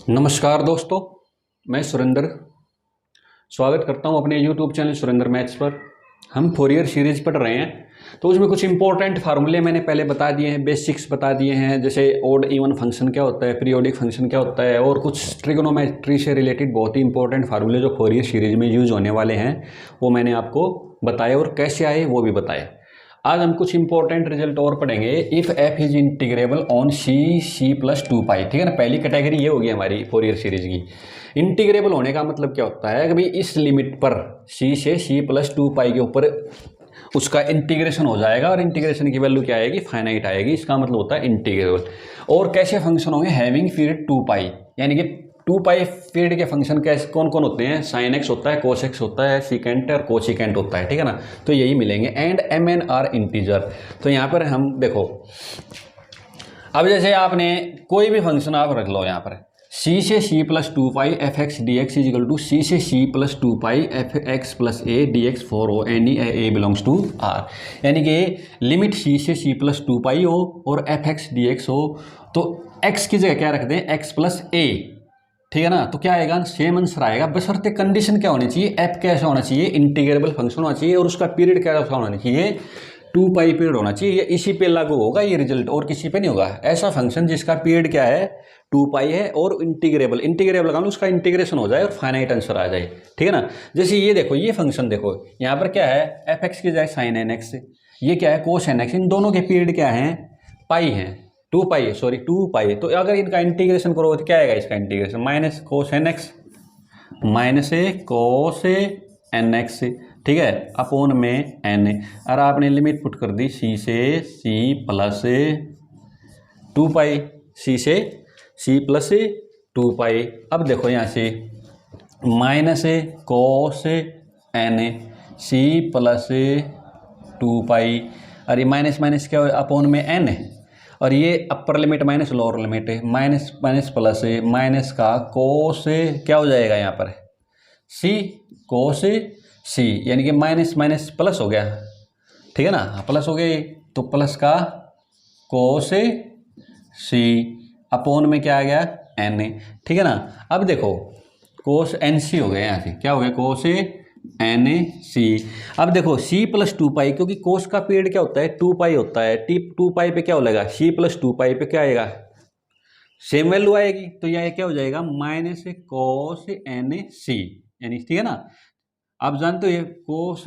नमस्कार दोस्तों, मैं सुरेंद्र स्वागत करता हूं अपने YouTube चैनल सुरेंद्र मैथ्स पर। हम फोरियर सीरीज पढ़ रहे हैं, तो उसमें कुछ इंपॉर्टेंट फार्मूले मैंने पहले बता दिए हैं, बेसिक्स बता दिए हैं, जैसे ओड इवन फंक्शन क्या होता है, पीरियोडिक फंक्शन क्या होता है, और कुछ ट्रिग्नोमेट्री से रिलेटेड बहुत ही इंपॉर्टेंट फार्मूले जो फोरियर सीरीज में यूज होने वाले हैं वो मैंने आपको बताए और कैसे आए वो भी बताए। आज हम कुछ इंपॉर्टेंट रिजल्ट और पढ़ेंगे। If F is integrable on C plus two pi, ठीक है ना। पहली कैटेगरी ये होगी हमारी फोरियर सीरीज की। इंटीग्रेबल होने का मतलब क्या होता है कि भाई इस लिमिट पर सी से सी प्लस टू पाई के ऊपर उसका इंटीग्रेशन हो जाएगा और इंटीग्रेशन की वैल्यू क्या आएगी, फाइनाइट आएगी। इसका मतलब होता है इंटीग्रेबल। और कैसे फंक्शन होंगे, हैविंग पीरियड टू पाई, यानी कि टू पाई पीरियड के फंक्शन कैसे कौन कौन होते हैं, साइन एक्स होता है, कोस एक्स होता है, सीकेंट और कोसिकेंट होता है, ठीक है ना। तो यही मिलेंगे। And m n are integer. तो यहाँ पर हम देखो, अब जैसे आपने कोई भी फंक्शन आप रख लो यहाँ पर, सी से सी plus two pi F x D x is equal to C से सी plus two pi F X plus A D X for all any A belongs to R, यानी कि लिमिट सी से सी प्लस टू पाई हो और f x D x हो, तो x की जगह क्या रख दें, एक्स प्लस ए, ठीक है ना। तो क्या आएगा, सेम आंसर आएगा, बशर्ते कंडीशन क्या होनी चाहिए, एफ कैसा होना चाहिए, इंटीग्रेबल फंक्शन होना चाहिए और उसका पीरियड कैसा होना चाहिए, टू पाई पीरियड होना चाहिए। ये इसी पे लागू होगा ये रिजल्ट, और किसी पे नहीं होगा। ऐसा फंक्शन जिसका पीरियड क्या है, टू पाई है और इंटीग्रेबल लगा लो, उसका इंटीग्रेशन हो जाए और फाइनाइट आंसर आ जाए, ठीक है ना। जैसे ये देखो, ये फंक्शन देखो, यहाँ पर क्या है, एफ एक्स की जाए साइन एन एक्स, ये क्या है कोस एन एक्स, इन दोनों के पीरियड क्या है, पाई है, टू पाई है, सॉरी टू पाई। तो अगर इनका इंटीग्रेशन करोगे तो क्या आएगा, इसका integration minus cos N X minus A cos N x, ठीक है, अपोन में एन। और आपने लिमिट पुट कर दी सी से सी प्लस टू पाई, सी से सी प्लस टू पाई। अब देखो यहाँ से minus cos N C plus two pi, और ये माइनस माइनस क्या हो, अपोन में एन है, और ये upper limit minus lower limit है, माइनस माइनस प्लस माइनस का कोस क्या हो जाएगा यहाँ पर, सी कोस सी, यानी कि माइनस माइनस प्लस हो गया, ठीक है ना, प्लस हो गया, तो प्लस का कोस सी अपोन में क्या आ गया, एन, ठीक है ना। अब देखो कोस एन सी हो गया, यहाँ से क्या हो गया, कोस एन सी। अब देखो सी प्लस टू पाई, क्योंकि कोस का पीरियड क्या होता है, टू पाई होता है, टी टू पाई पे क्या हो जाएगा, सी प्लस टू पाई पे क्या आएगा, सेम वैल्यू आएगी। तो यह क्या हो जाएगा, माइनस कोस एन सी, यानी ठीक है ना। आप जानते हो ये cos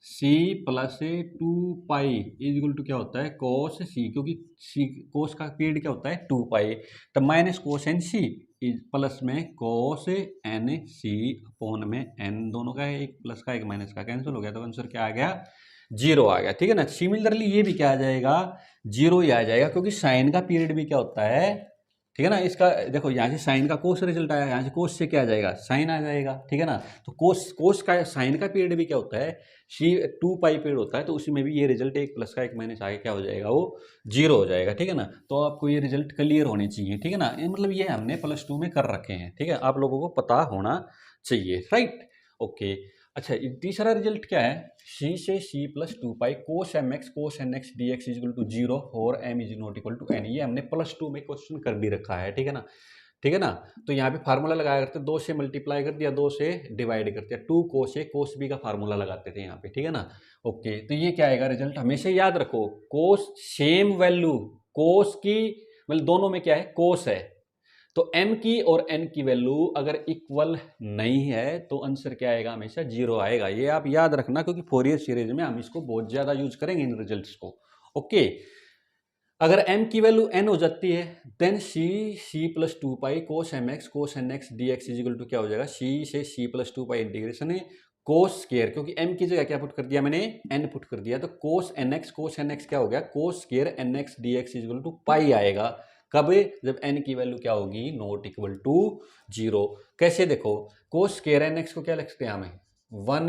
c plus two pi is equal to क्या होता है, कोस सी, क्योंकि सी कोस का पीरियड क्या होता है, टू पाई, तो minus cos N c is plus में कोस एन सी अपोन में एन, दोनों का है, एक प्लस का एक माइनस का कैंसिल हो गया, तो आंसर क्या आ गया, जीरो आ गया, ठीक है ना। सिमिलरली ये भी क्या आ जाएगा, जीरो ही आ जाएगा, क्योंकि साइन का पीरियड भी क्या होता है, ठीक है ना। इसका देखो यहाँ से साइन का कोस रिजल्ट आया, यहाँ से कोस से क्या आ जाएगा, साइन आ जाएगा, ठीक है ना। तो कोस कोस का साइन का पीरियड भी क्या होता है, सी टू पाई पीरियड होता है, तो उसी में भी ये रिजल्ट एक प्लस का एक माइनस आगे क्या हो जाएगा, वो जीरो हो जाएगा, ठीक है ना। तो आपको ये रिजल्ट क्लियर होने चाहिए, ठीक है ना। ये मतलब ये हमने प्लस टू में कर रखे हैं, ठीक है, आप लोगों को पता होना चाहिए, राइट, ओके। अच्छा, तीसरा रिजल्ट क्या है, सी से सी plus two pi cos m x cos N x D x is equal to zero और m is not equal to n, ये हमने प्लस टू में क्वेश्चन कर भी रखा है, ठीक है ना, ठीक है ना। तो यहाँ पे फार्मूला लगाया करते, दो से मल्टीप्लाई कर दिया, दो से डिवाइड कर दिया, two cos A cos B का फार्मूला लगाते थे यहाँ पे, ठीक है ना, ओके। तो ये क्या आएगा रिजल्ट, हमेशा याद रखो, कोस सेम वैल्यू, कोस की मतलब दोनों में क्या है, कोस है, तो m की और n की वैल्यू अगर इक्वल नहीं है तो आंसर क्या आएगा, हमेशा जीरो आएगा। ये आप याद रखना, क्योंकि फोरियर सीरीज में हम इसको बहुत ज्यादा यूज करेंगे इन रिजल्ट्स को, ओके। अगर m की वैल्यू n हो जाती है, then c plus two pi cos m x cos N x D x is equal to क्या हो जाएगा, सी से सी प्लस टू पाई इंटीग्रेशन है कोस स्केयर, क्योंकि m की जगह क्या पुट कर दिया मैंने, n पुट कर दिया, तो कोस एन एक्स क्या हो गया, cos square n x D x is equal to pi आएगा। कब, जब n की वैल्यू क्या होगी, नॉट इक्वल टू जीरो। कैसे देखो, कोस स्केयर एन एक्स को क्या लिख सकते हैं हमें, वन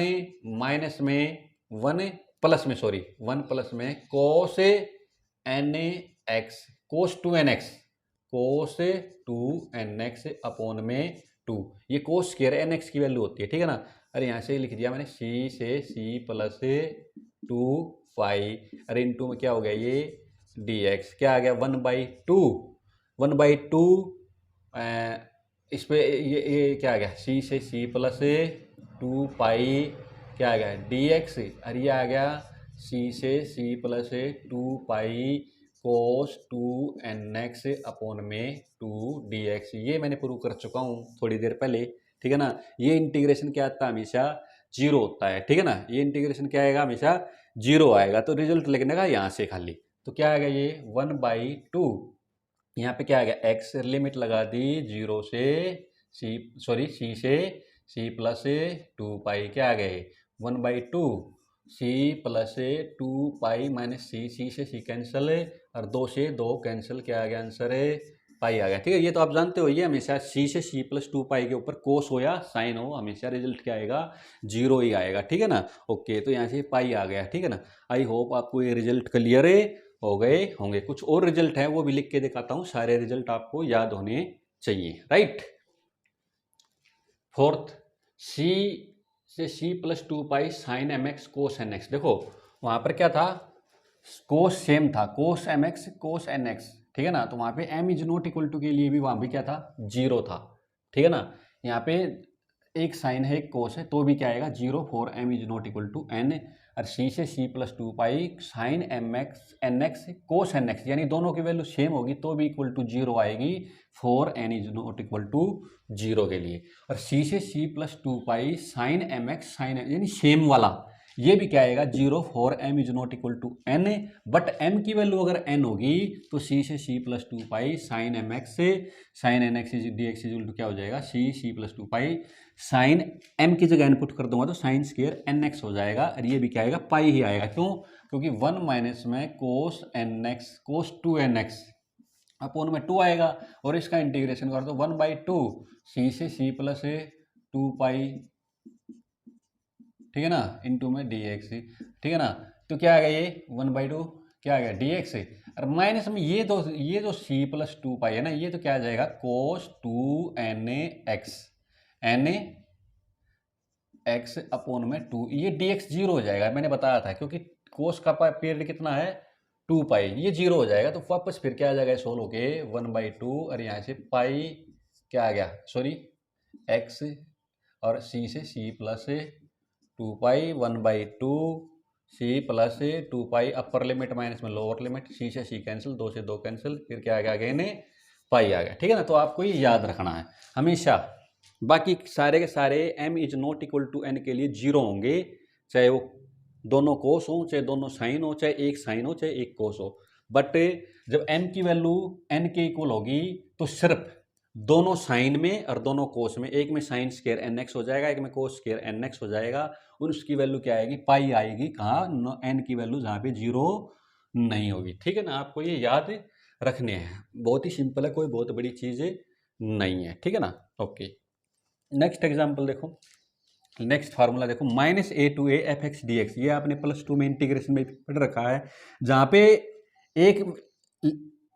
माइनस में वन प्लस में, सॉरी वन प्लस में cos N x cos two n x, cos two n x upon में टू, ये कोस स्केयर एन एक्स की वैल्यू होती है, ठीक है ना। अरे यहाँ से लिख दिया मैंने सी से सी प्लस टू फाई, अरे इन टू में क्या हो गया, ये डी एक्स क्या आ गया, वन बाई टू इस पे ये क्या आ गया, सी से सी प्लस 2 पाई क्या आ गया डी एक्स, और ये आ गया सी से सी प्लस 2 पाई कोस 2 nx अपॉन में 2 dx। ये मैंने प्रूव कर चुका हूँ थोड़ी देर पहले, ठीक है ना। ये इंटीग्रेशन क्या आता है, हमेशा जीरो होता है, ठीक है ना। ये इंटीग्रेशन क्या आएगा, हमेशा जीरो आएगा। तो रिजल्ट लिखने का यहाँ से खाली, तो क्या आएगा ये 1/2, यहाँ पे क्या आ गया एक्स, लिमिट लगा दी जीरो से सी, सॉरी सी से सी प्लस 2 पाई, क्या आ गए 1/2 सी प्लस 2 पाई माइनस सी, सी से सी कैंसिल और 2 से 2 कैंसिल, क्या आ गया आंसर है पाई आ गया, ठीक है। ये तो आप जानते हो, ये हमेशा सी से सी प्लस 2 पाई के ऊपर कोस हो या साइन हो, हमेशा रिजल्ट क्या आएगा, जीरो ही आएगा, ठीक है ना। ओके, तो यहाँ से पाई आ गया, ठीक है ना। आई होप आपको ये रिजल्ट क्लियर हो गए होंगे। कुछ और रिजल्ट है वो भी लिख के दिखाता हूँ, सारे रिजल्ट आपको याद होने चाहिए, राइट। फोर्थ, सी से सी plus 2 pi sine m x cos N x. देखो वहां पर क्या था, कोस सेम था, cos m x cos N x, ठीक है ना। तो वहां पे m is not equal to के लिए भी वहां भी क्या था, जीरो था, ठीक है ना। यहाँ पे एक साइन है एक कोस है, तो भी क्या आएगा zero, for m is not equal to n. और सी से सी plus 2 pi sine m x n x cos N x, यानी दोनों की वैल्यू सेम होगी तो भी इक्वल टू जीरो आएगी, for n is not equal to zero के लिए। और सी से सी plus 2 pi sine m x sine यानी सेम वाला, ये भी क्या आएगा zero, for m is not equal to n. But m की वैल्यू अगर एन होगी तो सी से सी plus 2 pi sine m x से sine n x D x equal to क्या हो जाएगा, c c plus 2 pi sine m की जगह इनपुट कर दूंगा तो साइन स्क्वायर एन एक्स हो जाएगा, और ये भी क्या आएगा पाई ही आएगा। क्यों, क्योंकि 1 माइनस में कोस एन एक्स कोस 2 nx अपोन में 2 आएगा, और इसका इंटीग्रेशन कर दो 1/2 सी से सी प्लस 2 पाई, ठीक है ना, इनटू में डी एक्स, ठीक है ना। तो क्या आ गया ये 1/2 क्या आ गया डी एक्स, और माइनस में ये जो सी प्लस 2 पाई है ना, ये तो क्या आ जाएगा कोस 2 एन एक्स अपॉन में 2, ये डी एक्स जीरो हो जाएगा, मैंने बताया था, क्योंकि कोस का पीरियड कितना है 2 पाई, ये जीरो हो जाएगा। तो वापस फिर क्या आ जाएगा सोल्व होके 1/2, और यहाँ से पाई क्या आ गया, सॉरी एक्स, और सी से सी प्लस 2 पाई 1/2 सी प्लस 2 पाई, अपर लिमिट माइनस में लोअर लिमिट, सी से सी कैंसिल, 2 से 2 कैंसिल, फिर क्या आ गया अगेन पाई आ गया, ठीक है ना। तो आपको ये याद रखना है हमेशा। बाकी सारे के सारे m is not equal to n के लिए जीरो होंगे, चाहे वो दोनों कोस हो, चाहे दोनों साइन हो, चाहे एक साइन हो, चाहे एक कोस हो। बट जब m की वैल्यू n के इक्वल होगी तो सिर्फ दोनों साइन में और दोनों कोस में, एक में साइन स्क्वायर एन एक्स हो जाएगा, एक में कोस स्क्वायर एन एक्स हो जाएगा, और उसकी वैल्यू क्या आएगी पाई आएगी, कहाँ एन की वैल्यू जहाँ पे जीरो नहीं होगी, ठीक है ना। आपको ये याद रखने हैं, बहुत ही सिंपल है, कोई बहुत बड़ी चीज़ नहीं है, ठीक है ना। ओके, नेक्स्ट एग्जाम्पल देखो, नेक्स्ट फार्मूला देखो, -a to a F x D x. ये आपने +2 में इंटीग्रेशन में पढ़ रखा है, जहाँ पे एक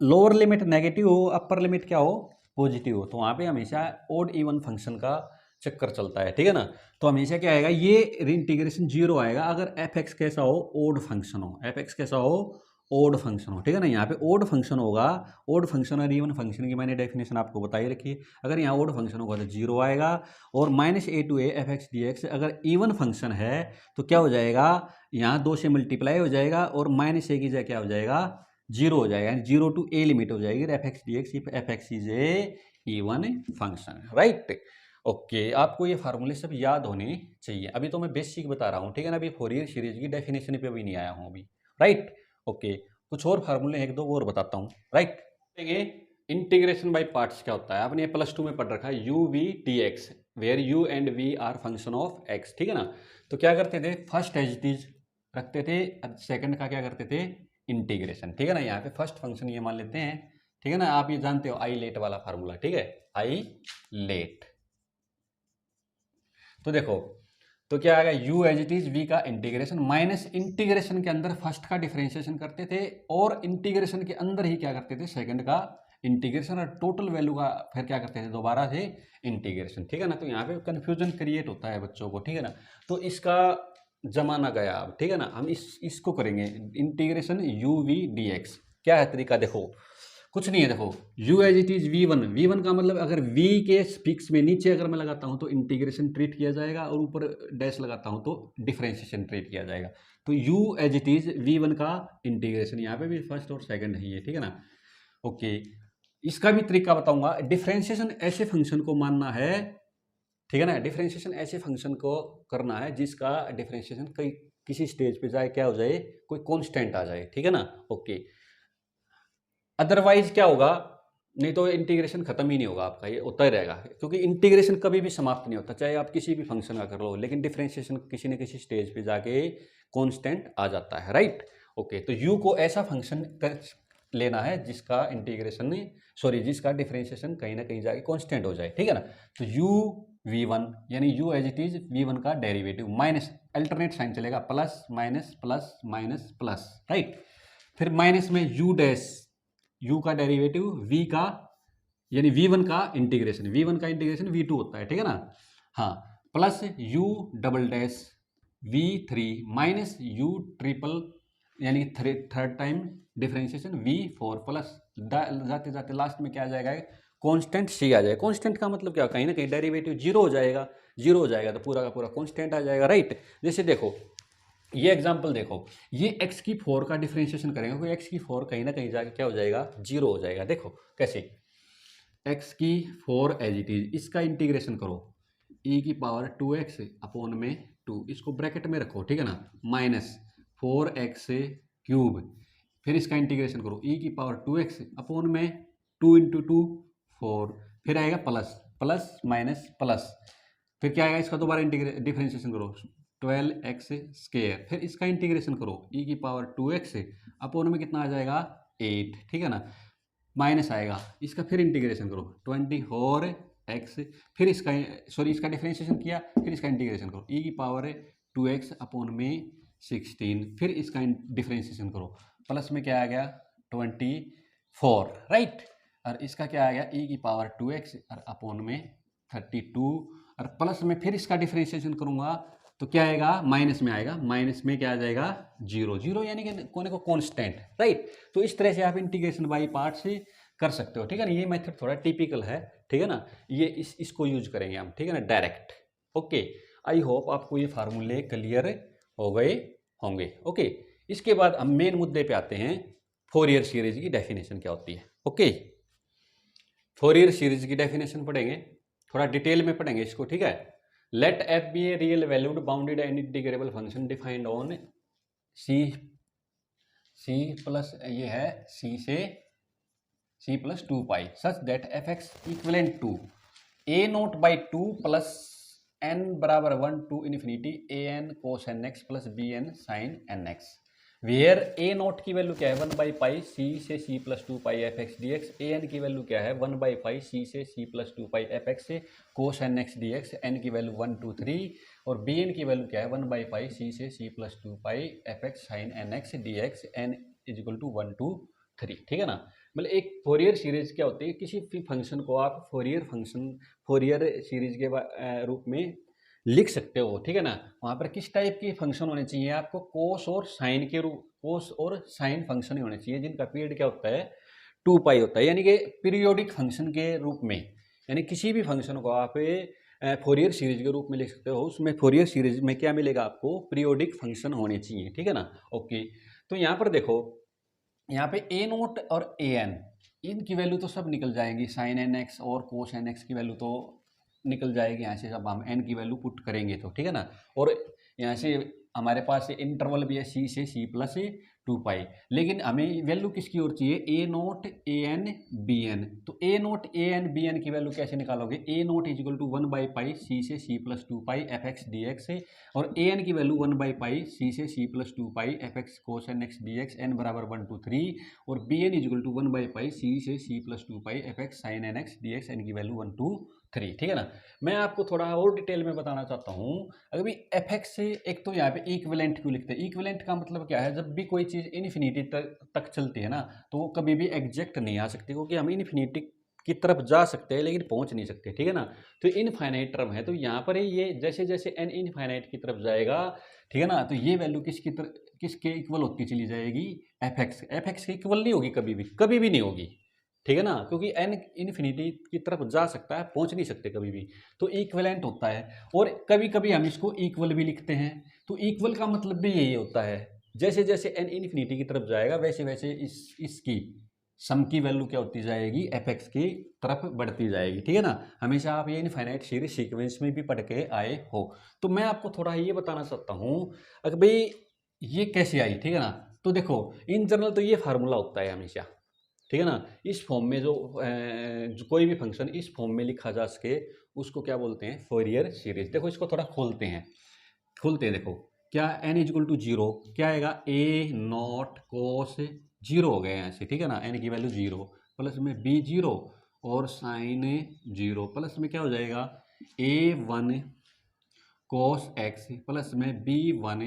लोअर लिमिट नेगेटिव हो, अपर लिमिट क्या हो पॉजिटिव हो, तो वहाँ पे हमेशा ओड इवन फंक्शन का चक्कर चलता है, ठीक है ना। तो हमेशा क्या आएगा, ये इंटीग्रेशन जीरो आएगा अगर एफ एक्स कैसा हो, ओड फंक्शन हो, एफ एक्स कैसा हो ओड फंक्शन हो, ठीक है ना। यहाँ पे ओड फंक्शन होगा, ओड फंक्शन और इवन फंक्शन की मैंने डेफिनेशन आपको बताई रखी है। अगर यहाँ ओड फंक्शन होगा तो जीरो आएगा, और -a to a F x D x अगर इवन फंक्शन है तो क्या हो जाएगा, यहाँ 2 से मल्टीप्लाई हो जाएगा, और -a की जगह क्या हो जाएगा जीरो हो जाएगा, यानी 0 to a लिमिट हो जाएगी F x D x, F x is a even function, right. Okay, आपको ये फार्मूले सब याद होने चाहिए। अभी तो मैं बेसिक बता रहा हूँ, ठीक है ना, अभी फोरियर सीरीज की डेफिनेशन पे भी नहीं आया हूँ अभी, राइट। ओके, कुछ और फार्मूले एक दो और बताता हूँ, राइट। देखिए इंटीग्रेशन बाय पार्ट्स क्या होता है, आपने +2 में पढ़ रखा है u v dx, where u and v are function of x, ठीक है ना। तो क्या करते थे, फर्स्ट एज इट इज रखते थे, सेकंड का क्या करते थे इंटीग्रेशन, ठीक है ना। यहाँ पे फर्स्ट फंक्शन ये मान लेते हैं, ठीक है ना। आप ये जानते हो आई लेट वाला फार्मूला, ठीक है, आई लेट। तो देखो, तो क्या आएगा u as it is v का इंटीग्रेशन माइनस इंटीग्रेशन के अंदर फर्स्ट का डिफरेंशिएशन करते थे, और इंटीग्रेशन के अंदर ही क्या करते थे सेकंड का इंटीग्रेशन, और टोटल वैल्यू का फिर क्या करते थे दोबारा से इंटीग्रेशन, ठीक है ना। तो यहाँ पे कंफ्यूजन क्रिएट होता है बच्चों को, ठीक है ना। तो इसका जमाना गया अब, ठीक है ना। हम इसको करेंगे इंटीग्रेशन u v dx। क्या है तरीका, देखो कुछ नहीं है, देखो u as it is v1 का मतलब अगर v के फिक्स में नीचे अगर मैं लगाता हूँ तो इंटीग्रेशन ट्रीट किया जाएगा और ऊपर डैश लगाता हूँ तो डिफरेंशिएशन ट्रीट किया जाएगा। तो u as it is v1 का इंटीग्रेशन, यहाँ पे भी फर्स्ट और सेकंड है ये, ठीक है ना। ओके, इसका भी तरीका बताऊंगा। डिफरेंशिएशन ऐसे फंक्शन को मानना है, ठीक है ना, डिफरेंशिएशन ऐसे फंक्शन को करना है जिसका डिफरेंशिएशन कई किसी स्टेज पे जाए क्या हो जाए, कोई कांस्टेंट आ जाए, ठीक है ना। ओके, अदरवाइज क्या होगा, नहीं तो इंटीग्रेशन खत्म ही नहीं होगा आपका, ये होता ही रहेगा, क्योंकि इंटीग्रेशन कभी भी समाप्त नहीं होता, चाहे आप किसी भी फंक्शन का कर लो, लेकिन डिफरेंशिएशन किसी न किसी स्टेज पे जाके कांस्टेंट आ जाता है, राइट। ओके, तो u को ऐसा फंक्शन लेना है जिसका इंटीग्रेशन, सॉरी जिसका डिफरेंशिएशन कहीं ना कहीं जाके कांस्टेंट हो जाए, ठीक है ना। तो u v1 यानी u as it is v1 का डेरिवेटिव माइनस अल्टरनेट साइन चलेगा, plus minus plus minus plus, right. फिर माइनस में u डैश, u का डेरिवेटिव v का यानी v1 का इंटीग्रेशन, v1 का इंटीग्रेशन v2 होता है, ठीक है ना। हाँ, plus u double dash v3 minus u triple यानी third time differentiation v4 plus जाते जाते लास्ट में क्या आ जाएगा, कांस्टेंट c आ जाएगा। कांस्टेंट का मतलब क्या, कहीं ना कहीं डेरिवेटिव जीरो हो जाएगा, जीरो हो जाएगा तो पूरा का पूरा कांस्टेंट आ जाएगा, राइट। जैसे देखो ये एग्जांपल देखो, ये x की 4 का डिफरेंशिएशन करेंगे तो x की 4 कहीं ना कहीं जाके क्या हो जाएगा, जीरो हो जाएगा। देखो कैसे, x की 4 एज इट इज, इसका इंटीग्रेशन करो e की पावर 2x अपॉन में 2, इसको ब्रैकेट में रखो, ठीक है ना, माइनस 4x क्यूब, फिर इसका इंटीग्रेशन करो e की पावर 2x अपॉन में 2 इंटू 2 4, फिर आएगा प्लस प्लस माइनस प्लस, फिर क्या आएगा, इसका दोबारा डिफरेंशिएशन करो 12x स्क्वायर, फिर इसका इंटीग्रेशन करो e की पावर 2x अपॉन में कितना आ जाएगा 8, ठीक है ना, माइनस आएगा, इसका फिर इंटीग्रेशन करो 24x, फिर इसका सॉरी इसका डिफरेंशिएशन किया, फिर इसका इंटीग्रेशन करो e की पावर 2x अपॉन में 16, फिर इसका डिफरेंशिएशन करो, प्लस में क्या आ गया 24, राइट। और इसका क्या आ गया e की पावर 2x और अपॉन में 32, और प्लस में फिर इसका डिफरेंशिएशन करूंगा तो क्या आएगा, माइनस में आएगा, माइनस में क्या आ जाएगा जीरो, जीरो यानी कि कोने को कांस्टेंट, राइट। तो इस तरह से आप इंटीग्रेशन बाई पार्ट से कर सकते हो, ठीक है ना। ये मेथड थोड़ा टिपिकल है, ठीक है ना, ये इसको यूज करेंगे हम, ठीक है ना, डायरेक्ट। ओके, आई होप आपको ये फार्मूले क्लियर हो गए होंगे। ओके, इसके बाद हम मेन मुद्दे पे आते हैं, फोरियर सीरीज की डेफिनेशन क्या होती है। ओके, फोरियर सीरीज की डेफिनेशन पढ़ेंगे, थोड़ा डिटेल में पढ़ेंगे इसको, ठीक है। Let f be a real valued bounded and integrable function defined on C plus ये है सी से सी plus 2 pi such that f x equivalent to a nought by 2 plus n बराबर 1 to infinity a n cos N x plus b n sine n x, where a nought की value क्या है 1 by pi c से सी plus 2 pi F x D x, a n की value क्या है 1 by pi c से सी plus 2 pi F x से cos N x D x, n की वैल्यू 1 2 3, और बी एन की वैल्यू क्या है 1 बाई पाई सी से सी plus 2 pi F x sine n x D x, n is equal to 1 2 3, ठीक है ना। मतलब एक फोरियर सीरीज क्या होती है, किसी भी फंक्शन को आप फोरियर सीरीज के रूप में लिख सकते हो, ठीक है ना। वहाँ पर किस टाइप के फंक्शन होने चाहिए आपको, कोस और साइन के रूप, कोस और साइन फंक्शन ही होने चाहिए जिनका पीरियड क्या होता है 2 पाई होता है, यानी कि पीरियोडिक फंक्शन के रूप में, यानी किसी भी फंक्शन को आप फोरियर सीरीज के रूप में लिख सकते हो। उसमें फोरियर सीरीज में क्या मिलेगा आपको, पीरियोडिक फंक्शन होने चाहिए, ठीक है ना। ओके, तो यहाँ पर देखो, यहाँ पे ए नोट और ए एन इनकी वैल्यू तो सब निकल जाएंगी, साइन एन एक्स और कोस एन एक्स की वैल्यू तो निकल जाएगी यहाँ से, जब हम एन की वैल्यू पुट करेंगे तो, ठीक है ना। और यहाँ से हमारे पास इंटरवल भी है सी से सी प्लस 2 पाई, लेकिन हमें वैल्यू किसकी ओर चाहिए, a naught a n b n. तो a naught a n b n की वैल्यू कैसे निकालोगे, a naught is equal to 1 by pi c से सी plus 2 pi F x D x, और ए एन की वैल्यू 1 बाई पाई सी से सी plus 2 pi F x cos N x D x, n बराबर 1 2 3, और b n is equal to 1 by pi c से सी plus 2 pi F x sine n x D x, n की value 1 2 3, ठीक है ना। मैं आपको थोड़ा और डिटेल में बताना चाहता हूँ। अगर भी एफ एक्स से एक तो यहाँ पे इक्विवेलेंट क्यों लिखते हैं, इक्विवेलेंट का मतलब क्या है, जब भी कोई चीज़ इन्फिनिटी तक चलती है ना तो वो कभी भी एग्जैक्ट नहीं आ सकती, क्योंकि हम इन्फिनिटी की तरफ जा सकते हैं लेकिन पहुंच नहीं सकते, ठीक है ना। तो इनफाइनाइट टर्म है, तो यहाँ पर ये जैसे जैसे एन इनफाइनाइट की तरफ जाएगा, ठीक है ना, तो ये वैल्यू किसके इक्वल होती चली जाएगी, एफ एक्स के इक्वल नहीं होगी, कभी भी नहीं होगी, ठीक है ना, क्योंकि n इन्फिनिटी की तरफ जा सकता है, पहुंच नहीं सकते कभी भी, तो इक्विवेलेंट होता है। और कभी कभी हम इसको इक्वल भी लिखते हैं, तो इक्वल का मतलब भी यही होता है, जैसे जैसे n इन्फिनिटी की तरफ जाएगा वैसे वैसे इसकी सम की वैल्यू क्या होती जाएगी, एफ एक्स की तरफ बढ़ती जाएगी। ठीक है ना, हमेशा आप ये इनफाइनाइट सीरीज सीक्वेंस में भी पढ़ के आए हो। तो मैं आपको थोड़ा ये बताना चाहता हूँ, अगर भाई ये कैसे आई, ठीक है ना, तो देखो इन जनरल तो ये फार्मूला होता है हमेशा, ठीक है ना, इस फॉर्म में जो कोई भी फंक्शन इस फॉर्म में लिखा जा सके उसको क्या बोलते हैं, फोरियर सीरीज। देखो इसको थोड़ा खोलते हैं, देखो क्या n इजक्वल टू जीरो क्या आएगा, ए नॉट कोस जीरो हो गया यहाँ से, ठीक है ना, n की वैल्यू जीरो, प्लस में b जीरो और साइन जीरो, प्लस में क्या हो जाएगा a one cos x, plus में b one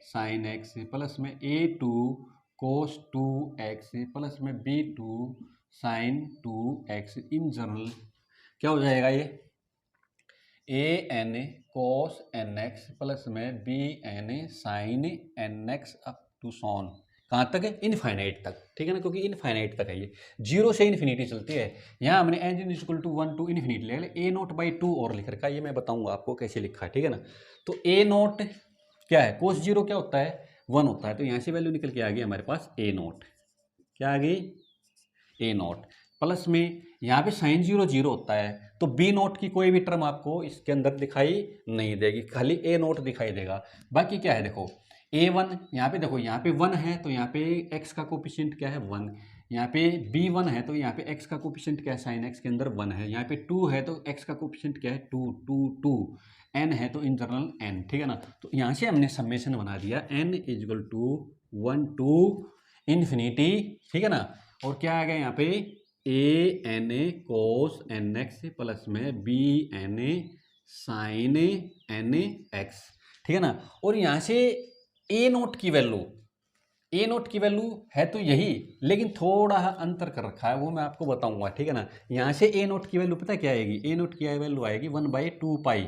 sine x, plus में a two cos two x, plus में b two sine two x. In general क्या हो जाएगा ये a n cos N x plus में b n sine n x up to सॉन, कहाँ तक है, इनफाइनाइट तक, ठीक है ना, क्योंकि इनफाइनाइट तक है ये, जीरो से इन्फिनिटी चलती है। यहाँ हमने n equal to one to infinity ले लिया, ए नोट बाई टू और लिख रखा है, ये मैं बताऊंगा आपको कैसे लिखा है, ठीक है ना। तो ए नोट क्या है, कोस जीरो क्या होता है, वन होता है, तो यहाँ से वैल्यू निकल के आ गई हमारे पास ए नोट, क्या आ गई ए नोट, प्लस में यहाँ पे साइन जीरो जीरो होता है, तो बी नोट की कोई भी टर्म आपको इसके अंदर दिखाई नहीं देगी, खाली ए नोट दिखाई देगा। बाकी क्या है देखो ए वन, यहाँ पे देखो यहाँ पे वन है तो यहाँ पे एक्स का कोफिशिएंट क्या है वन, यहाँ पे बी वन है तो यहाँ पे एक्स का कोफिशिएंट क्या है साइन एक्स के अंदर वन है, यहाँ पे टू है तो एक्स का कोफिशिएंट क्या है टू टू टू, एन है तो इन जनरल एन, ठीक है ना। तो यहाँ से हमने समेशन बना दिया n is equal to one to infinity, ठीक है ना, और क्या आ गया यहाँ पे a n a cos N x plus में b n a sine n x, ठीक है ना। और यहाँ से ए नोट की वैल्यू है तो यही, लेकिन थोड़ा अंतर कर रखा है, वो मैं आपको बताऊंगा, ठीक है ना। यहाँ से ए नोट की वैल्यू पता है क्या आएगी, ए नोट की वैल्यू आएगी वन बाई टू पाई,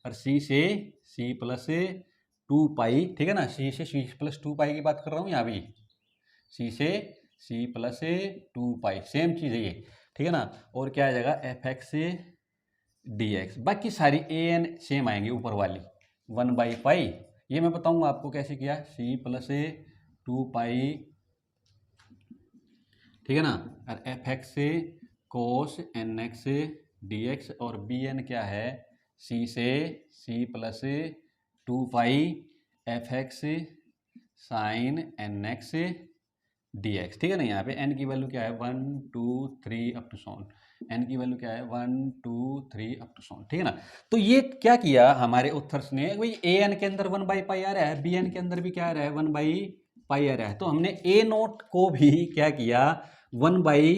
और सी से सी प्लस टू पाई, ठीक है ना, सी से सी प्लस टू पाई की बात कर रहा हूँ यहाँ भी, सी से सी प्लस टू पाई सेम चीज़ है ये, ठीक है ना। और क्या आ जाएगा एफ एक्स डी एक्स, बाकी सारी ए एन सेम आएंगी ऊपर वाली, वन बाई पाई, ये मैं बताऊंगा आपको कैसे किया, सी प्लस टू पाई, ठीक है ना, और f x cos N x D x, और बी एन क्या है सी से सी plus two pi F x sine n x D x, ठीक है ना। यहाँ पे एन की वैल्यू क्या है one two three up to so on, n की वैल्यू क्या है one two three up to so on, ठीक है ना। तो ये क्या किया हमारे उत्थर्स ने, भाई ए एन के अंदर वन बाई पाई आ रहा है, बी एन के अंदर भी क्या आ रहा है वन बाई पाई आ रहा है, तो हमने ए नोट को भी क्या किया वन बाई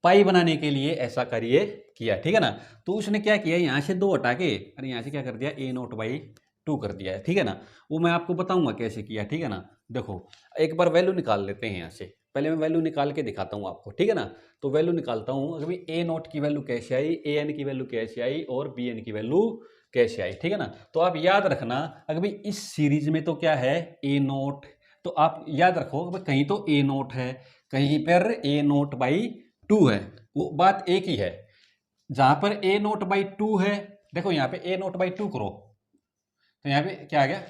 पाई बनाने के लिए ऐसा करिए किया, ठीक है ना। तो उसने क्या किया यहाँ से दो हटा के और यहाँ से क्या कर दिया ए नोट बाई टू कर दिया है, ठीक है ना। वो मैं आपको बताऊंगा कैसे किया, ठीक है ना। देखो एक बार वैल्यू निकाल लेते हैं यहाँ से, पहले मैं वैल्यू निकाल के दिखाता हूँ आपको, ठीक है ना। तो वैल्यू निकालता हूँ, अगर भाई ए नोट की वैल्यू कैसे आई, ए एन की वैल्यू कैसे आई और बी एन की वैल्यू कैसे आई, ठीक है ना। तो आप याद रखना अगर भाई इस सीरीज में तो क्या है ए नोट, तो आप याद रखो भाई कहीं तो ए नोट है, कहीं पर ए नोट बाई टू है, वो बात एक ही है। जहां पर ए नोट बाई टू है, देखो यहाँ पे ए नोट बाई टू करो तो यहाँ पे क्या आ गया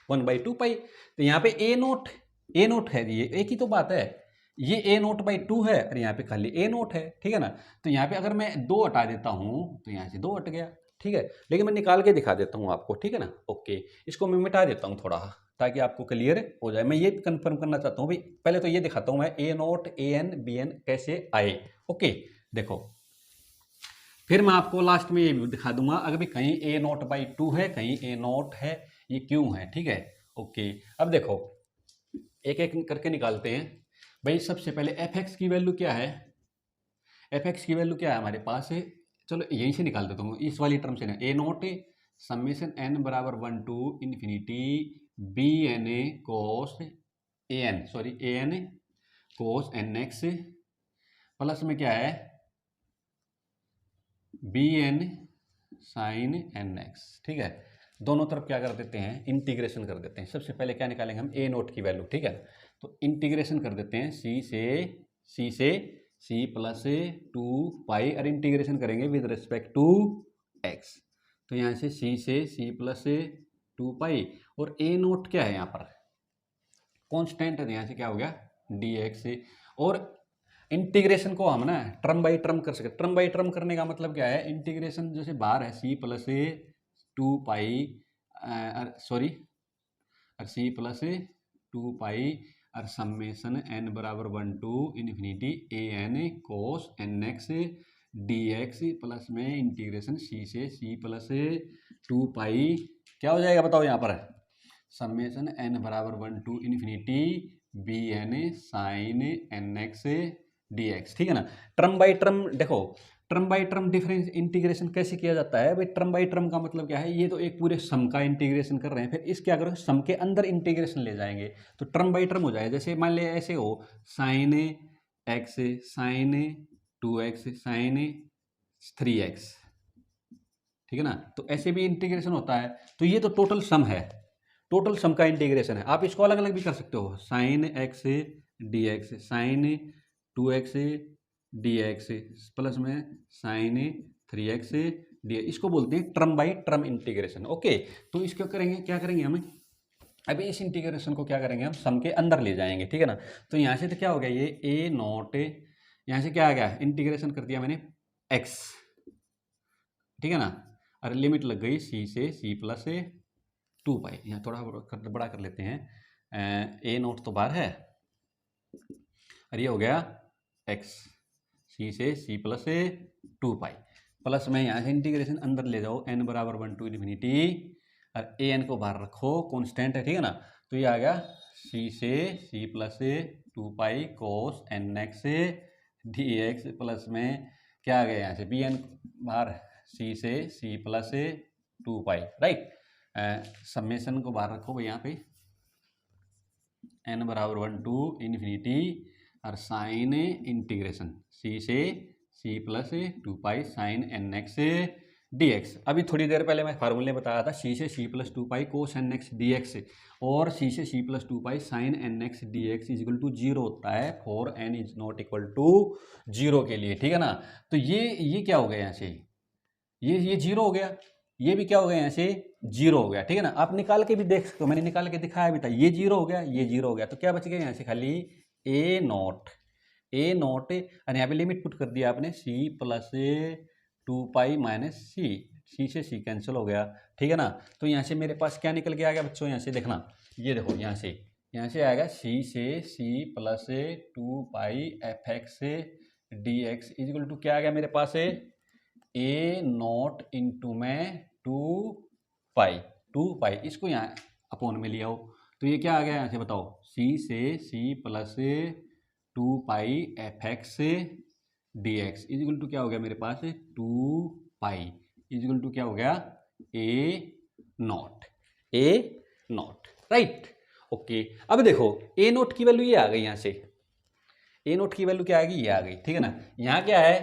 वन बाई टू पाई, तो यहाँ पे ए नोट है, ये एक ही तो बात है, ये ए नोट बाई टू है और यहाँ पे खाली ए नोट है, ठीक है ना। तो यहाँ पे अगर मैं दो हटा देता हूँ तो यहाँ से दो हट गया, ठीक है, लेकिन मैं निकाल के दिखा देता हूँ आपको, ठीक है ना। ओके, इसको मैं मिटा देता हूँ थोड़ा ताकि आपको क्लियर हो जाए। मैं ये कंफर्म करना चाहता हूँ भाई, पहले तो ये दिखाता हूँ मैं ए naught a n b N कैसे आए। ओके देखो, फिर मैं आपको लास्ट में ये भी दिखा दूंगा अगर भी कहीं ए नोट बाई टू है कहीं ए नोट है, ये क्यों है, ठीक है। ओके, अब देखो एक एक करके निकालते हैं। भाई सबसे पहले एफ एक्स की वैल्यू क्या है, एफ एक्स की वैल्यू क्या है हमारे पास है, चलो यहीं से निकाल देता हूँ इस वाली टर्म से ना, ए नोट समेशन एन बराबर one to infinity b n a cos a n sorry a n cos N x plus में क्या है b n sine n x, ठीक है। दोनों तरफ क्या कर देते हैं इंटीग्रेशन कर देते हैं। सबसे पहले क्या निकालेंगे हम ए नोट की वैल्यू, ठीक है, तो इंटीग्रेशन कर देते हैं सी से सी प्लस 2 पाई और इंटीग्रेशन करेंगे विद रिस्पेक्ट टू एक्स। तो यहाँ से सी प्लस 2 पाई और ए नोट क्या है यहाँ पर कांस्टेंट है, यहाँ से क्या हो गया डी एक्स। और इंटीग्रेशन को हम ना टर्म बाई टर्म कर सकते। टर्म बाई टर्म करने का मतलब क्या है, इंटीग्रेशन जैसे बाहर है सी प्लस 2 पाई सॉरी और सी प्लस 2 पाई और समेशन एन बराबर 1 to infinity a n cos N x D x plus में इंटीग्रेशन सी से सी प्लस 2 पाई क्या हो जाएगा बताओ यहाँ पर समेशन एन बराबर 1 to infinity b n sine n x D x. ठीक है ना। टर्म बाई टर्म देखो, term by term difference integration कैसे किया जाता है भाई। टर्म बाई टर्म का मतलब क्या है, ये तो एक पूरे सम का इंटीग्रेशन कर रहे हैं, फिर इस क्या करो सम के अंदर इंटीग्रेशन ले जाएंगे तो टर्म बाई टर्म हो जाएगा। जैसे मान लिया ऐसे हो sine x sine 2x sign 3x, ठीक है ना। तो ऐसे भी इंटीग्रेशन होता है। तो ये तो टोटल सम है, टोटल सम का इंटीग्रेशन है। आप इसको अलग अलग भी कर सकते हो, sine x D x sine 2x d x plus में साइन 3x डी, इसको बोलते हैं term by term integration. Okay, तो इसको करेंगे क्या करेंगे हम अभी इस इंटीग्रेशन को क्या करेंगे हम सम के अंदर ले जाएंगे। ठीक है ना। तो यहाँ से तो क्या हो गया ये ए नॉट, यहाँ से क्या आ गया इंटीग्रेशन कर दिया मैंने x, ठीक है ना। और लिमिट लग गई सी से सी प्लस 2 पाई। यहाँ थोड़ा बड़ा कर लेते हैं, ए नोट तो बाहर है और ये हो गया x सी से सी प्लस 2 पाई प्लस में यहाँ से इंटीग्रेशन अंदर ले जाओ n बराबर 1 टू इन्फिनिटी और ए एन को बाहर रखो कांस्टेंट है, ठीक है ना। तो ये आ गया सी से सी plus 2 pi cos N x D x plus में क्या आ गया यहाँ से बी एन बाहर सी से सी प्लस 2 पाई, राइट। समेशन को बाहर रखो भाई यहाँ पे एन बराबर 1 टू इन्फिनिटी और साइन इंटीग्रेशन सी से सी plus 2 pi sine n x D x. अभी थोड़ी देर पहले मैं फार्मूले बताया था सी से सी plus 2 pi cos N x D x और सी से सी plus 2 pi sine n x D x is equal to 0 होता है for n is not equal to 0 के लिए, ठीक है ना। तो ये क्या हो गया यहाँ से ये 0 हो गया, ये भी क्या हो गया यहाँ से 0 हो गया, ठीक है ना। आप निकाल के भी देख सकते हो, मैंने निकाल के दिखाया भी था, ये 0 हो गया ये 0 हो गया। तो क्या बच गया यहाँ से खाली ए नॉट और यहाँ पे लिमिट पुट कर दिया आपने सी प्लस 2 पाई माइनस सी से सी कैंसिल हो गया, ठीक है ना। तो यहाँ से मेरे पास क्या निकल के आ गया बच्चों, यहाँ से देखना, ये देखो यहाँ से आएगा सी से सी plus 2 pi F x D x is equal to क्या आ गया मेरे पास है ए नॉट इंटू में 2 पाई। इसको यहाँ अपॉन में लिया हो तो ये क्या आ गया यहाँ से बताओ सी से सी plus 2 pi F x D x is equal to क्या हो गया मेरे पास 2 पाई इज इक्वल टू क्या हो गया ए नॉट राइट। ओके, अब देखो ए नॉट की वैल्यू ये आ गई, यहाँ से ए नॉट की वैल्यू क्या आ गई ये आ गई, ठीक है ना। यहाँ क्या है,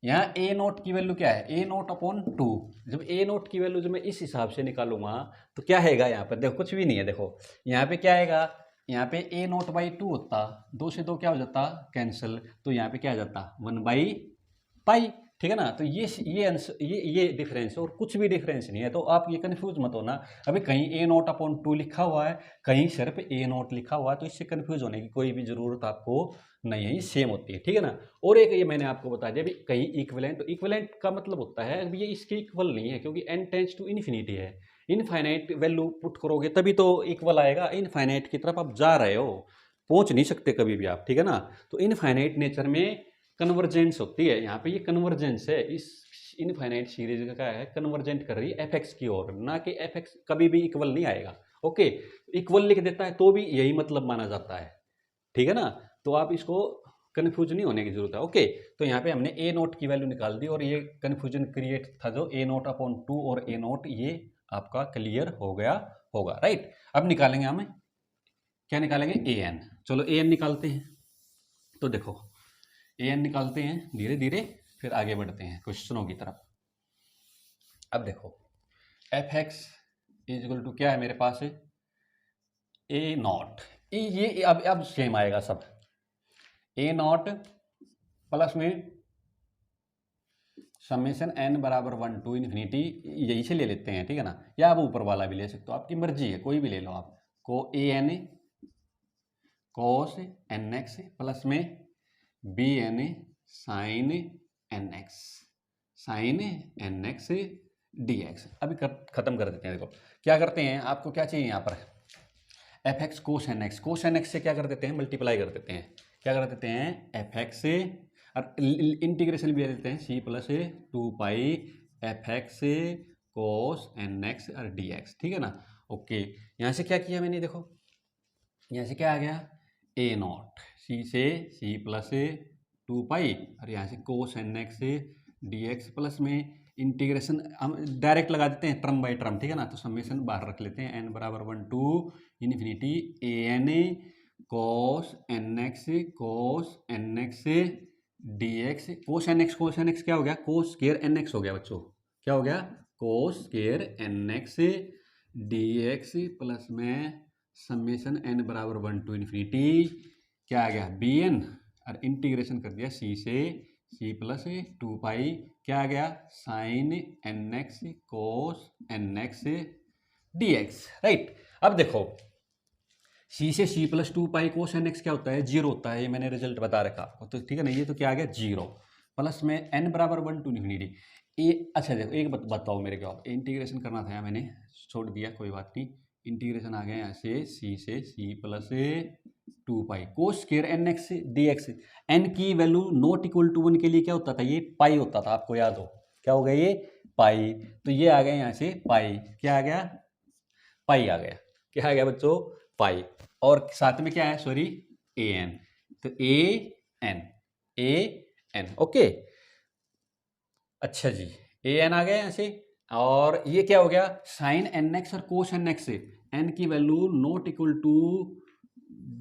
यहाँ ए नॉट की वैल्यू क्या है ए नॉट अपॉन 2। जब ए नॉट की वैल्यू जब मैं इस हिसाब से निकालूंगा तो क्या हैगा यहाँ पर देखो कुछ भी नहीं है। देखो यहाँ पे क्या आएगा, यहाँ पे ए नॉट बाई 2 होता, 2 से 2 क्या हो जाता कैंसिल, तो यहाँ पे क्या आ जाता 1/पाई, ठीक है ना। तो ये डिफरेंस है और कुछ भी डिफरेंस नहीं है। तो आप ये कंफ्यूज मत होना, अभी कहीं ए नॉट अपॉन 2 लिखा हुआ है कहीं सिर्फ ए नॉट लिखा हुआ है, तो इससे कंफ्यूज होने की कोई भी जरूरत आपको नहीं है, ये सेम होती है, ठीक है ना। और एक ये मैंने आपको बता दिया अभी कहीं इक्विवेलेंट, तो इक्विवेलेंट का मतलब होता है अभी ये इसके इक्वल नहीं है क्योंकि n टेंड्स टू इन्फिनिटी है। इनफाइनाइट वैल्यू पुट करोगे तभी तो इक्वल आएगा, इनफाइनाइट की तरफ आप जा रहे हो, पहुंच नहीं सकते कभी भी आप, ठीक है ना। तो इनफाइनाइट नेचर में कन्वर्जेंस होती है, यहाँ पे ये कन्वर्जेंस है, इस इनफाइनाइट सीरीज का क्या है कन्वर्जेंट कर रही है एफ की ओर, ना कि एफ कभी भी इक्वल नहीं आएगा। ओके, इक्वल लिख देता है तो भी यही मतलब माना जाता है, ठीक है ना। तो आप इसको कन्फ्यूज नहीं होने की जरूरत है। ओके, तो यहाँ पे हमने ए नोट की वैल्यू निकाल दी और ये कन्फ्यूजन क्रिएट था जो ए नोट अपॉन 2 और ए नोट, ये आपका क्लियर हो गया होगा, राइट। अब निकालेंगे हम क्या निकालेंगे ए एन। चलो ए एन निकालते हैं। तो देखो ए एन निकालते हैं धीरे धीरे, फिर आगे बढ़ते हैं क्वेश्चनों की तरफ। अब देखो f x is equal to क्या है मेरे पास है ए नॉट, ये अब सेम आएगा सब, ए नॉट प्लस में समेशन n बराबर 1 टू इन्फिनिटी, यही से ले लेते हैं, ठीक है ना, या आप ऊपर वाला भी ले सकते हो, आपकी मर्जी है, कोई भी ले लो आप, को a n cos n x plus में b n sine n x, sine n x D x. अभी खत्म कर देते हैं। देखो क्या करते हैं, आपको क्या चाहिए यहाँ पर, F x cos N x, cos N x से क्या कर देते हैं, मल्टीप्लाई कर देते हैं, क्या कर देते हैं, एफ एक्स से, और इंटीग्रेशन भी दे देते हैं, सी plus 2 pi F x cos N x और डी एक्स, ठीक है ना। ओके, यहाँ से क्या किया मैंने, देखो यहाँ से क्या आ गया, ए नॉट, सी से सी प्लस 2 पाई, और यहाँ से cos N x D x plus में इंटीग्रेशन हम डायरेक्ट लगा देते हैं टर्म बाय टर्म, ठीक है ना, तो समेशन बाहर रख लेते हैं, एन बराबर 1 to infinity a n cos N x D x, cos N x क्या हो गया, कोस स्क्वायर एन एक्स हो गया बच्चों, क्या हो गया, cos square n x D x plus में समेशन एन बराबर 1 टू इन्फिनिटी क्या आ गया, बी एन, और इंटीग्रेशन कर दिया सी से सी प्लस 2 पाई, क्या आ गया, sine n x cos N x D x, right. अब देखो सी से सी plus 2 pi cos N x क्या होता है, 0 होता है, ये मैंने रिजल्ट बता रखा आपको, तो ठीक है ना, ये तो क्या आ गया 0 प्लस में एन बराबर 1 टू इन्फिनिटी ये। अच्छा देखो एक बताओ मेरे को, इंटीग्रेशन करना था, मैंने छोड़ दिया, कोई बात नहीं, इंटीग्रेशन आ गया यहाँ से सी plus 2 pi cos square n x D x, n की वैल्यू नॉट इक्वल टू 1 के लिए क्या होता था, ये पाई होता था, आपको याद हो, क्या हो गया ये पाई, तो ये आ गया यहाँ से पाई, क्या आ गया, पाई आ गया, क्या आ गया बच्चों, पाई, और साथ में क्या है, सॉरी ए एन, तो ए एन ओके। अच्छा जी, ए एन आ गया यहाँ से, और ये क्या हो गया, साइन एन एक्स और कोस एन एक्स, एन की वैल्यू नॉट इक्वल टू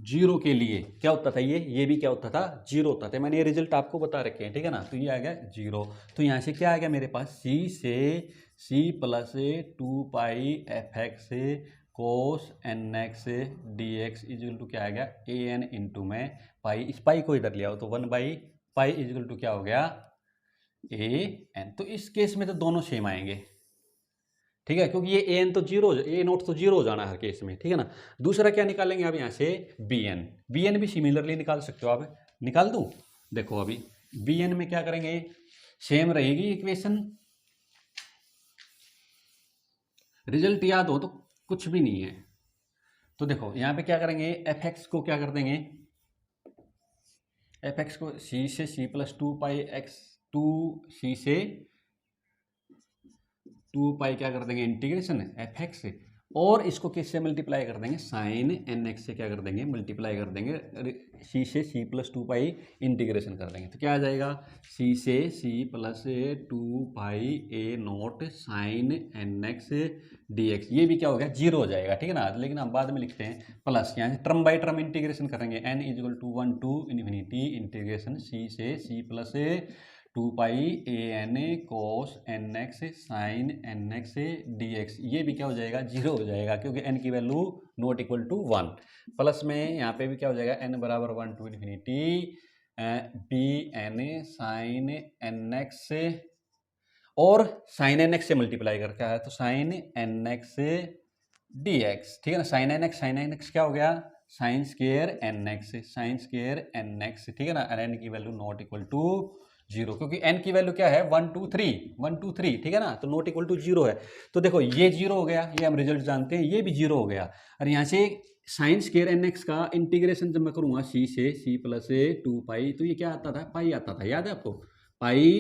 0 के लिए क्या होता था, ये भी क्या होता था, 0 होता था, मैंने ये रिजल्ट आपको बता रखे हैं, ठीक है ना, तो ये आ गया 0, तो यहाँ से क्या आ गया मेरे पास, सी से सी plus 2 pi F x cos N x D x equal to क्या आ गया, ए एन इंटू में पाई, इस पाई को इधर लिया हो तो 1 बाई पाई इजल टू क्या हो गया, ए एन। तो इस केस में तो दोनों सेम आएंगे, ठीक है, क्योंकि ये ए एन तो 0, ए नोट तो 0 हो जाना हर केस में, ठीक है ना। दूसरा क्या निकालेंगे आप यहाँ से, बी एन भी सिमिलरली निकाल सकते हो आप, निकाल दूँ, देखो अभी बी एन में क्या करेंगे, सेम रहेगी इक्वेशन, रिजल्ट याद हो तो कुछ भी नहीं है, तो देखो यहाँ पे क्या करेंगे, एफ एक्स को क्या कर देंगे, एफ एक्स को सी से सी प्लस 2 पाई एक्स, 2 सी से 2 पाई क्या कर देंगे इंटीग्रेशन एफ एक्स से, और इसको किससे मल्टीप्लाई कर देंगे, साइन एन एक्स से क्या कर देंगे, मल्टीप्लाई कर देंगे, सी से सी प्लस 2 पाई इंटीग्रेशन कर देंगे, तो क्या आ जाएगा, सी से सी plus 2 pi a naught sine n x D x, ये भी क्या हो गया 0 हो जाएगा, ठीक है ना, लेकिन हम बाद में लिखते हैं प्लस, यहाँ से टर्म बाई टर्म इंटीग्रेशन करेंगे, n is equal to 1 to infinity integration c से सी plus 2 pi a n cos N x sine n x D x, ये भी क्या हो जाएगा 0 हो जाएगा, क्योंकि n की value not equal to 1, plus में यहाँ पे भी क्या हो जाएगा, n बराबर 1 to infinity b n sine n x, और साइन एन एक्स से मल्टीप्लाई करके आया तो sine n x D x, ठीक है ना, साइन एन एक्स क्या हो गया, साइन स्क्वायर एन एक्स, ठीक है ना, एन की वैल्यू नॉट इक्वल टू 0, क्योंकि n की वैल्यू क्या है 1 2 3, ठीक है ना, तो नॉट इक्वल टू 0 है, तो देखो ये 0 हो गया, ये हम रिजल्ट जानते हैं, ये भी 0 हो गया, और यहाँ से साइन स्क्वायर एन एक्स का इंटीग्रेशन जब मैं करूँगा सी से सी प्लस 2 पाई, तो ये क्या आता था, पाई आता था, याद है आपको, पाई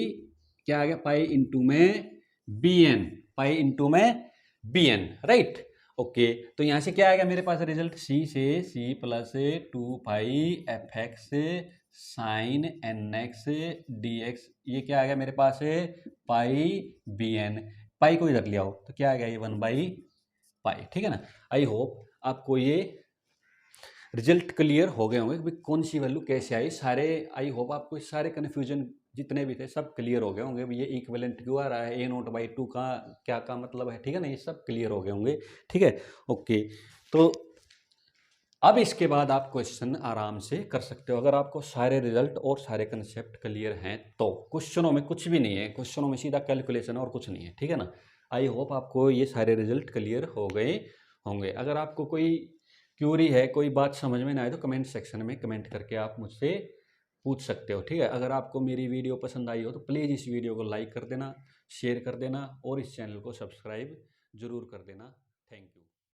क्या आ गया, पाई इंटू में बी एन, पाई इंटू में बी एन, राइट ओके। तो यहाँ से क्या आएगा मेरे पास रिजल्ट, सी से सी plus 2 pi F x sine n x D x, ये क्या आ गया मेरे पास है पाई बी एन, पाई को इधर ले आओ तो क्या आ गया ये 1 बाई पाई, ठीक है ना। आई होप आपको ये रिजल्ट क्लियर हो गए होंगे कि कौन सी वैल्यू कैसे आई, सारे आई होप आपको सारे कन्फ्यूजन जितने भी थे सब क्लियर हो गए होंगे, ये इक्विवेलेंट क्यों आ रहा है, ए नोट बाई 2 का क्या मतलब है, ठीक है ना, ये सब क्लियर हो गए होंगे, ठीक है ओके। तो अब इसके बाद आप क्वेश्चन आराम से कर सकते हो अगर आपको सारे रिजल्ट और सारे कंसेप्ट क्लियर हैं तो। क्वेश्चनों में कुछ भी नहीं है, क्वेश्चनों में सीधा कैलकुलेशन और कुछ नहीं है, ठीक है ना। आई होप आपको ये सारे रिजल्ट क्लियर हो गए होंगे। अगर आपको कोई क्यूरी है, कोई बात समझ में ना आए तो कमेंट सेक्शन में कमेंट करके आप मुझसे पूछ सकते हो, ठीक है। अगर आपको मेरी वीडियो पसंद आई हो तो प्लीज़ इस वीडियो को लाइक कर देना, शेयर कर देना और इस चैनल को सब्सक्राइब जरूर कर देना। Thank you.